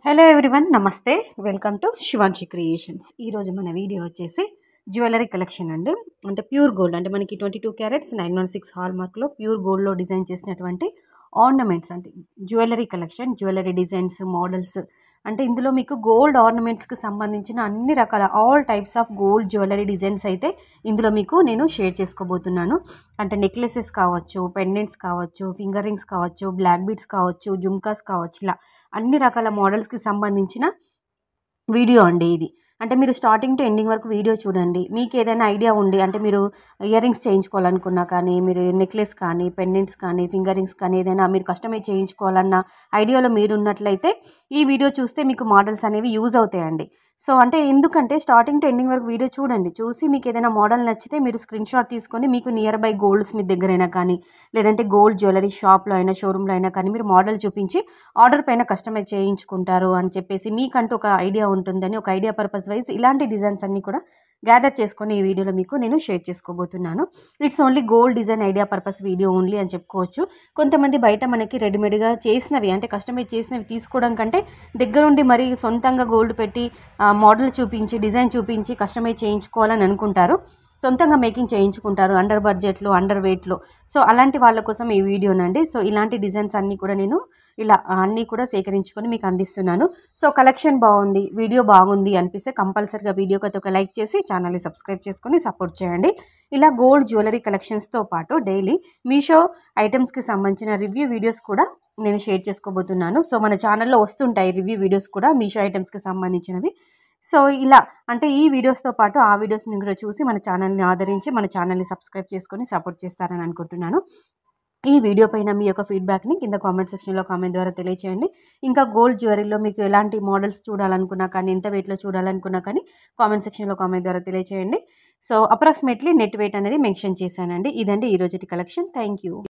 Hello everyone, నమస్తే. Welcome to Shivanshi creations. ఈరోజు మన వీడియో వచ్చేసి జ్యువెలరీ కలెక్షన్ అండి. అంటే ప్యూర్ గోల్డ్, అంటే మనకి 22 క్యారెట్స్ 916 హాల్ మార్క్లో ప్యూర్ గోల్డ్లో డిజైన్ చేసినటువంటి ఆర్నమెంట్స్ అంటే jewellery collection, jewellery designs, models. అంటే ఇందులో మీకు గోల్డ్ ఆర్నమెంట్స్కి సంబంధించిన అన్ని రకాల all types of gold jewellery designs అయితే ఇందులో మీకు నేను షేర్ చేసుకోబోతున్నాను. అంటే నెక్లెసెస్ కావచ్చు, పెండెంట్స్ కావచ్చు, ఫింగర్ రింగ్స్ కావచ్చు, బ్లాక్ బీడ్స్ కావచ్చు, జుమ్కాస్ కావచ్చు, ఇలా అన్ని రకాల మోడల్స్కి సంబంధించిన వీడియో అండి ఇది. అంటే మీరు స్టార్టింగ్ టు ఎండింగ్ వరకు వీడియో చూడండి. మీకు ఏదైనా ఐడియా ఉండి, అంటే మీరు ఇయర్ రింగ్స్ చేయించుకోవాలనుకున్నా కానీ, మీరు నెక్లెస్ కానీ, పెండెంట్స్ కానీ, ఫింగర్ రింగ్స్ కానీ ఏదైనా మీరు కస్టమైజ్ చేయించుకోవాలన్న ఐడియాలో మీరు ఉన్నట్లయితే ఈ వీడియో చూస్తే మీకు మోడల్స్ అనేవి యూజ్ అవుతాయండి. సో అంటే ఎందుకంటే స్టార్టింగ్ టు ఎండింగ్ వరకు వీడియో చూడండి. చూసి మీకు ఏదైనా మోడల్ నచ్చితే మీరు స్క్రీన్ షాట్ తీసుకొని మీకు నియర్ బై గోల్డ్ స్మిత్ దగ్గరైనా కానీ, లేదంటే గోల్డ్ జ్యువెలరీ షాప్లో అయినా, షోరూంలో అయినా కానీ మీరు మోడల్ చూపించి ఆర్డర్ పైన కస్టమైజ్ చేయించుకుంటారు అని చెప్పేసి మీకంటూ ఒక ఐడియా ఉంటుందని, ఒక ఐడియా పర్పస్ వైజ్ ఇలాంటి డిజైన్స్ అన్నీ కూడా గ్యాదర్ చేసుకొని ఈ వీడియోలో మీకు నేను షేర్ చేసుకోబోతున్నాను. It's only gold design idea purpose video only అని చెప్పుకోవచ్చు. కొంతమంది బయట మనకి రెడీమేడ్గా చేసినవి, అంటే కస్టమైజ్ చేసినవి తీసుకోవడం కంటే దగ్గరుండి మరి సొంతంగా గోల్డ్ పెట్టి మోడల్ చూపించి, డిజైన్ చూపించి కస్టమైజ్ చేయించుకోవాలని అనుకుంటారు. సొంతంగా మేకింగ్ చేయించుకుంటారు అండర్ బడ్జెట్లో, అండర్ వెయిట్లో. సో అలాంటి వాళ్ళ కోసం ఈ వీడియోనండి. సో ఇలాంటి డిజైన్స్ అన్నీ కూడా నేను ఇలా అన్నీ కూడా సేకరించుకొని మీకు అందిస్తున్నాను. సో కలెక్షన్ బాగుంది, వీడియో బాగుంది అనిపిస్తే కంపల్సరీగా వీడియోకి అయితే ఒక లైక్ చేసి ఛానల్ని సబ్స్క్రైబ్ చేసుకొని సపోర్ట్ చేయండి. ఇలా గోల్డ్ జ్యువెలరీ కలెక్షన్స్తో పాటు డైలీ మీషో ఐటమ్స్కి సంబంధించిన రివ్యూ వీడియోస్ కూడా నేను షేర్ చేసుకోబోతున్నాను. సో మన ఛానల్లో వస్తుంటాయి రివ్యూ వీడియోస్ కూడా మీషో ఐటమ్స్కి సంబంధించినవి. సో ఇలా అంటే ఈ వీడియోస్తో పాటు ఆ వీడియోస్ని కూడా చూసి మన ఛానల్ని ఆదరించి మన ఛానల్ని సబ్స్క్రైబ్ చేసుకొని సపోర్ట్ చేస్తారని అనుకుంటున్నాను. ఈ వీడియో పైన మీ యొక్క ఫీడ్బ్యాక్ని కింద కామెంట్ సెక్షన్లో కామెంట్ ద్వారా తెలియచేయండి. ఇంకా గోల్డ్ జ్యువెలరీలో మీకు ఎలాంటి మోడల్స్ చూడాలనుకున్నా కానీ, ఎంత వెయిట్లో చూడాలనుకున్నా కానీ కామెంట్ సెక్షన్లో కామెంట్ ద్వారా తెలియచేయండి. సో అప్రాక్సిమేట్లీ నెట్ వెయిట్ అనేది మెన్షన్ చేశానండి. ఇదండి ఈరోజుటి కలెక్షన్. Thank you.